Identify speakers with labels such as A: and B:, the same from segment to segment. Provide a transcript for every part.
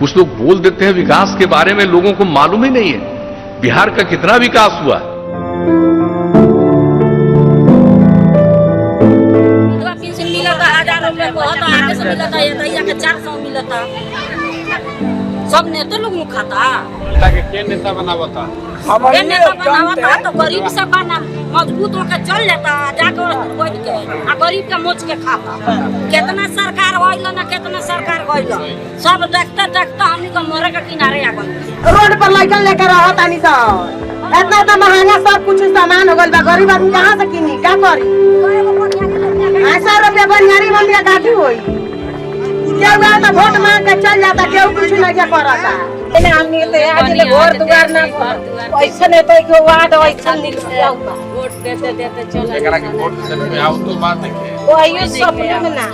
A: कुछ लोग बोल देते हैं विकास के बारे में, लोगों को मालूम ही नहीं है बिहार का कितना विकास हुआ।
B: पेंशन मिला था 1000 रुपये को, आगे से मिला था 400 मिला था। सब नेता लोग खाता
C: के नेता बनावता
B: तो गरीब से बना मजबूत होकर चल जाता, जाकर बैठ के आ गरीब के मोच के खाता। कितना सरकार होइल ना, कितना सरकार गइल, सब देखते देखते हमनी को मरे के किनारे आ गइल।
D: रोड पर लाइकन लेकर रहत आनी तो इतना महंगा सब कुछ सामान हो गइल बा, गरीब आदमी कहां से किनी, का करी? 100 रुपया बनियारी मंदिर काटी होई, केहू आता वोट मांग के चल जाता, केहू कुछ नहीं के करता। हमनी तो आज ले घर दुआर ना पैसा नहीं तो के वार्ड वैसा लिख दिया हुआ,
B: वोट देते देते चला
C: एकरा के वोट से आओ तो बात देखे
D: कोई सब में ना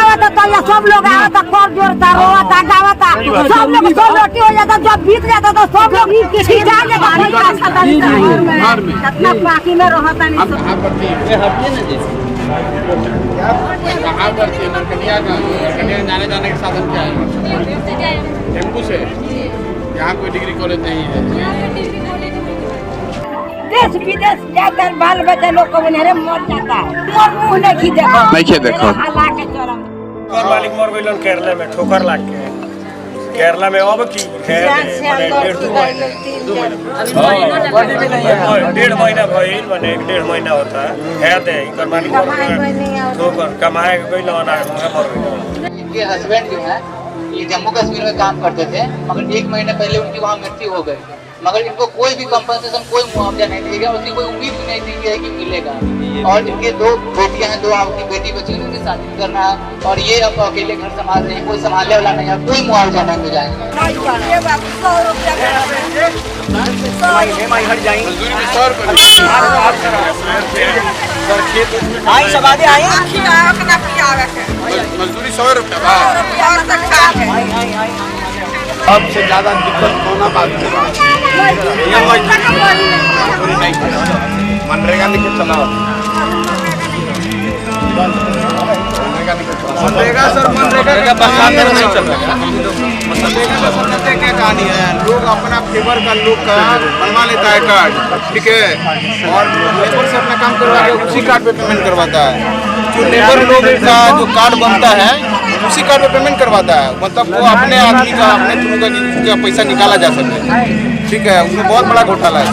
E: आवता तो या सब लोग आवता, खोर जोड़ता, रोता, गावता, सब लोग रोटी हो जाता, जब बीत जाता तो सब लोग खिंचा जाता, कोई खाता नहीं। कितना बाकी में रहता नहीं।
C: कहां पर थी ये हटिए ना जी, कहां पर थी नरकटिया का, नरकटिया जाने के साधन क्या है? टेम्पू से। यहाँ कोई डिग्री कॉलेज नहीं है।
E: देश विदेश जाकर बाल बच्चा लोग को बने मर जाता है, मुंह नहीं देखो हला के चरम।
F: और मालिक मर गइलन केरला में ठोकर लाग के, केरला में अब की है 1.5 महीना भइल, माने 1.5 महीना होता है ते इनकर मालिक ठोकर कमाए गइल ना मर गइल।
G: इनके हस्बैंड जो है ये जम्मू कश्मीर में काम करते थे, मगर 1 महीने पहले उनकी वहाँ मृत्यु हो गई, मगर इनको कोई भी कंपनसेशन, कोई मुआवजा नहीं दिया गया, उसकी कोई उम्मीद भी नहीं दी गई है कि मिलेगा। और इनके 2 बेटियां हैं, 2 आपकी बेटी बची, उनकी शादी करना है, और ये अब अकेले घर संभाल रहे हैं, कोई संभालने वाला नहीं है, कोई मुआवजा नहीं मिला है।
C: मजदूरी 100 रुपया अब से ज्यादा दिक्कत होना बात मनरेगा निकल चला, मनरेगा सर, मनरेगा बरसात नहीं चल रहा है। क्या कहानी है, लोग अपना फेवर का लोग का बनवा लेता है कार्ड, ठीक है, और लेबर से अपना काम करवा के उसी कार्ड पे पेमेंट करवाता है। जो लेबर लोग का जो कार्ड बनता है उसी कार्ड पे पेमेंट करवाता है, मतलब वो अपने आदमी का, अपने थ्रू का पैसा निकाला जा सके, ठीक है, उसमें बहुत बड़ा घोटाला है।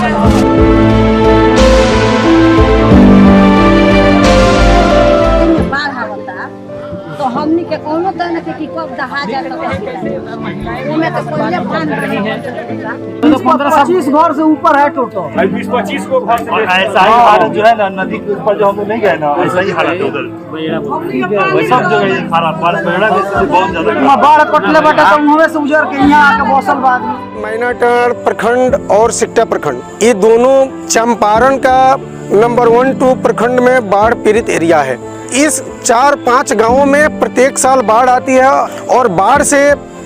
E: तो हमनी के कोनो तरह के कब दहा जाता ओमे तो पहले प्लान नहीं है।
D: 15-25 घर से ऊपर है टोटल,
F: 20-25 को घर से
H: ऐसा ही हालत जो है ना, नदी के ऊपर जो हम नहीं गए ना, ऐसा ही हालत उधर सब जगह खराब, बहुत ज्यादा
D: बाढ़ कटले बाटे तो मुंह से उजर के यहाँ आके बसल बाद
I: मैनाटांड प्रखंड और सिकटा प्रखंड, ये दोनों चंपारण का नंबर 1-2 प्रखंड में बाढ़ पीड़ित एरिया है। इस 4-5 गांवों में प्रत्येक साल बाढ़ आती है, और बाढ़ से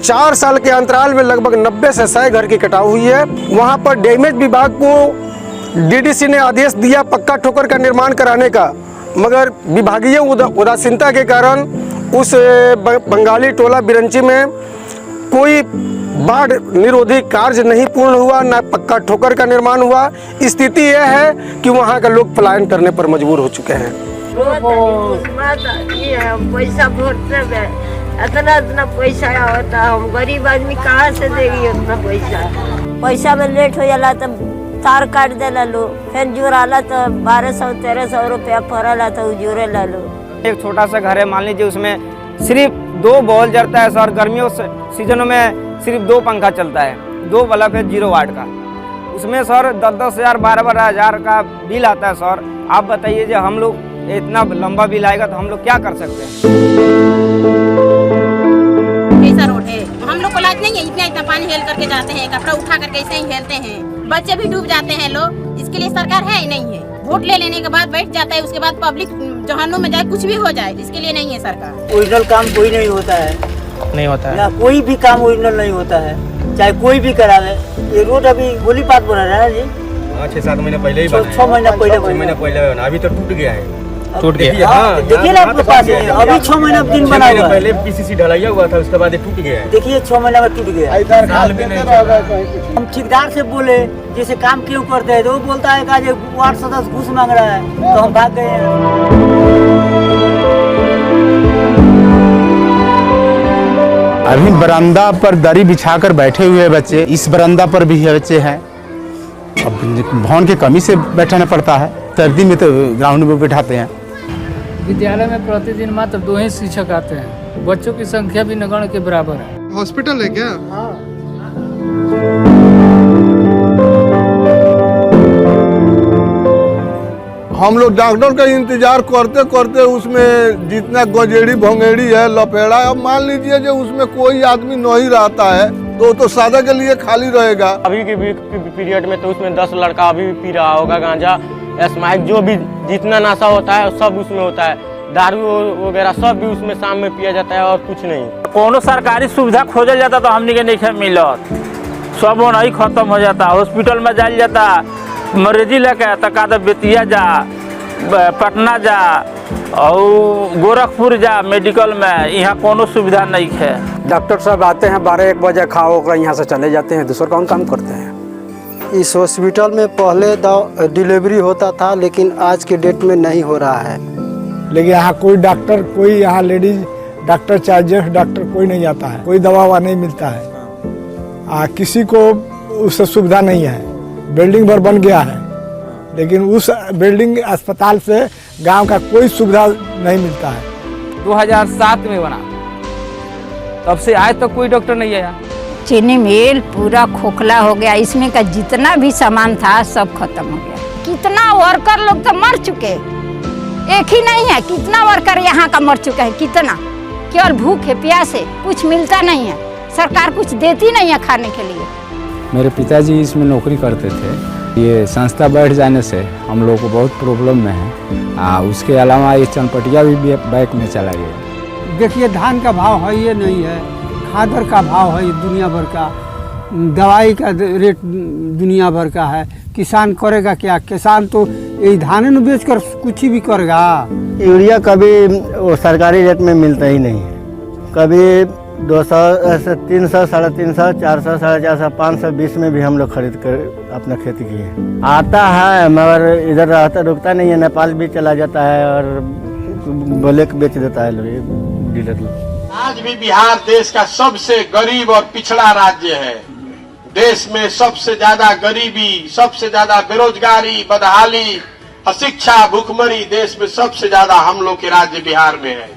I: 4 साल के अंतराल में लगभग 90 से 100 घर की कटाव हुई है। वहां पर डैमेज विभाग को डीडीसी ने आदेश दिया पक्का ठोकर का निर्माण कराने का, मगर विभागीय उदासीनता के कारण उस बंगाली टोला बिरंची में कोई बाढ़ निरोधी कार्य नहीं पूर्ण हुआ, न पक्का ठोकर का निर्माण हुआ। स्थिति यह है कि वहां का लोग पलायन करने पर मजबूर हो चुके हैं।
E: पैसा वोट से इतना पैसा होता, हम गरीब आदमी कहाँ से देगी उतना पैसा में लेट हो जाला तो तार काट देला लो, फिर जोड़ाला तो 1200-1300 रुपया पड़ला तो जोड़े ला लो।
J: एक छोटा सा घर है, मान लीजिए उसमें सिर्फ 2 बॉल जलता है सर, गर्मियों सीजनों में सिर्फ 2 पंखा चलता है, 2 बल्ब है 0 वाट का, उसमें सर 10-10 हज़ार 12-12 हज़ार का बिल आता है। सर आप बताइए जो हम लोग इतना लंबा बिल आएगा तो हम लोग क्या कर सकते हैं?
B: कैसा रोड है, हम लोग को लाज नहीं है, इतना पानी हेल करके जाते हैं, कपड़ा उठा करके ऐसे ही हेलते हैं, बच्चे भी डूब जाते हैं लोग। इसके लिए सरकार है ही नहीं है, वोट ले लेने के बाद बैठ जाता है, उसके बाद पब्लिक जहन्नुम में जाए, कुछ भी हो जाए, इसके लिए नहीं है सरकार।
K: ओरिजिनल काम कोई नहीं होता है,
J: नहीं होता है
K: ना कोई भी काम ओरिजिनल नहीं होता है, चाहे कोई भी करावे। ये रोड अभी गोली पात बना रहा है जी,
F: 6-7 महीने पहले ही
K: 6 महीना पहले
F: पहले अभी तो टूट गया है।
J: टूट गया।
K: हाँ, देखिए ना आपके पास है, अभी 6 महीना दिन बना हुआ है।
F: पहले पीसीसी ढलाइया हुआ था, उसके बाद ये टूट गया है।
K: देखिए 6 महीना में टूट गया। हम ठेकेदार से बोले जैसे काम क्यों करते हैं, तो वो बोलता है कि वार्ड सदस्य घूस मांग रहा है, तो हम भाग गए हैं।
L: अभी बरामदा पर दरी बिछाकर बैठे हुए बच्चे, इस बरामदा पर भी बच्चे हैं। अब भवन की कमी से बैठाना पड़ता है, सर्दी में तो ग्राउंड में बैठाते हैं।
M: विद्यालय में प्रतिदिन मात्र 2 ही शिक्षक आते हैं, बच्चों की संख्या भी नगण्य के बराबर है।
N: हॉस्पिटल है क्या?
O: हम लोग डॉक्टर का इंतजार करते करते उसमें जितना गजेड़ी भंगेड़ी है लपेड़ा, अब मान लीजिए जो उसमें कोई आदमी नहीं रहता है तो सादा के लिए खाली रहेगा।
J: अभी के पीरियड में तो उसमें 10 लड़का अभी भी पी रहा होगा गांजा, स्मैक, जो भी जितना नशा होता है सब उसमें होता है, दारू वगैरह सब भी उसमें शाम में पिया जाता है और कुछ नहीं।
P: कोनो सरकारी सुविधा खोजल जाता तो हमनी के नहीं मिलत, सब नहीं खत्म हो जाता। हॉस्पिटल में जाल जाता, मरीजी लेके तका तो बेतिया जा, पटना जा और गोरखपुर जा मेडिकल में, यहाँ कोनो सुविधा नहीं है।
I: डॉक्टर साहब आते हैं 12-1 बजे, खाओ कर यहाँ से चले जाते हैं, दूसरा कौन काम करते हैं। इस हॉस्पिटल में पहले डिलीवरी होता था, लेकिन आज के डेट में नहीं हो रहा है।
N: लेकिन यहाँ कोई डॉक्टर, कोई यहाँ लेडीज डॉक्टर चाहे जेंट्स डॉक्टर कोई नहीं आता है, कोई दवा नहीं मिलता है। किसी को उससे सुविधा नहीं है। बिल्डिंग भर बन गया है, लेकिन उस बिल्डिंग अस्पताल से गांव का कोई सुविधा नहीं मिलता है।
J: 2007 में बना, तब से आज तक कोई डॉक्टर नहीं आया।
E: चीनी मिल पूरा खोखला हो गया, इसमें का जितना भी सामान था सब खत्म हो गया। कितना वर्कर लोग तो मर चुके, एक ही नहीं है, कितना वर्कर यहाँ का मर चुका है, कितना। केवल भूख है, प्यास है, कुछ मिलता नहीं है, सरकार कुछ देती नहीं है खाने के लिए।
L: मेरे पिताजी इसमें नौकरी करते थे, ये संस्था बैठ जाने से हम लोग को बहुत प्रॉब्लम में है। उसके अलावा ये चनपटिया भी बैक में चला गया।
K: देखिए धान का भाव है ये नहीं है, खादर का भाव है दुनिया भर का, दवाई का रेट दुनिया भर का है। किसान करेगा क्या? किसान तो यही धान न बेच कर कुछ भी करेगा। यूरिया कभी वो सरकारी रेट में मिलता ही नहीं है, कभी 200, 300, 350, 400, 450, 520 में भी हम लोग खरीद कर अपना खेती किए। आता है मगर इधर रहता रुकता नहीं है, नेपाल भी चला जाता है और ब्लैक बेच देता है डीलर लोग।
Q: आज भी बिहार देश का सबसे गरीब और पिछड़ा राज्य है। देश में सबसे ज्यादा गरीबी, सबसे ज्यादा बेरोजगारी, बदहाली, अशिक्षा, भूखमरी देश में सबसे ज्यादा हम लोग के राज्य बिहार में है।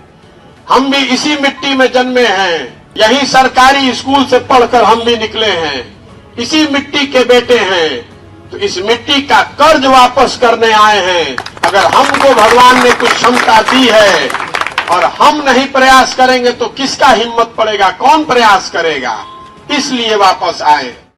Q: हम भी इसी मिट्टी में जन्मे हैं, यही सरकारी स्कूल से पढ़कर हम भी निकले हैं, इसी मिट्टी के बेटे हैं। तो इस मिट्टी का कर्ज वापस करने आए हैं। अगर हमको भगवान ने कुछ क्षमता दी है और हम नहीं प्रयास करेंगे तो किसका हिम्मत पड़ेगा, कौन प्रयास करेगा? इसलिए वापस आए।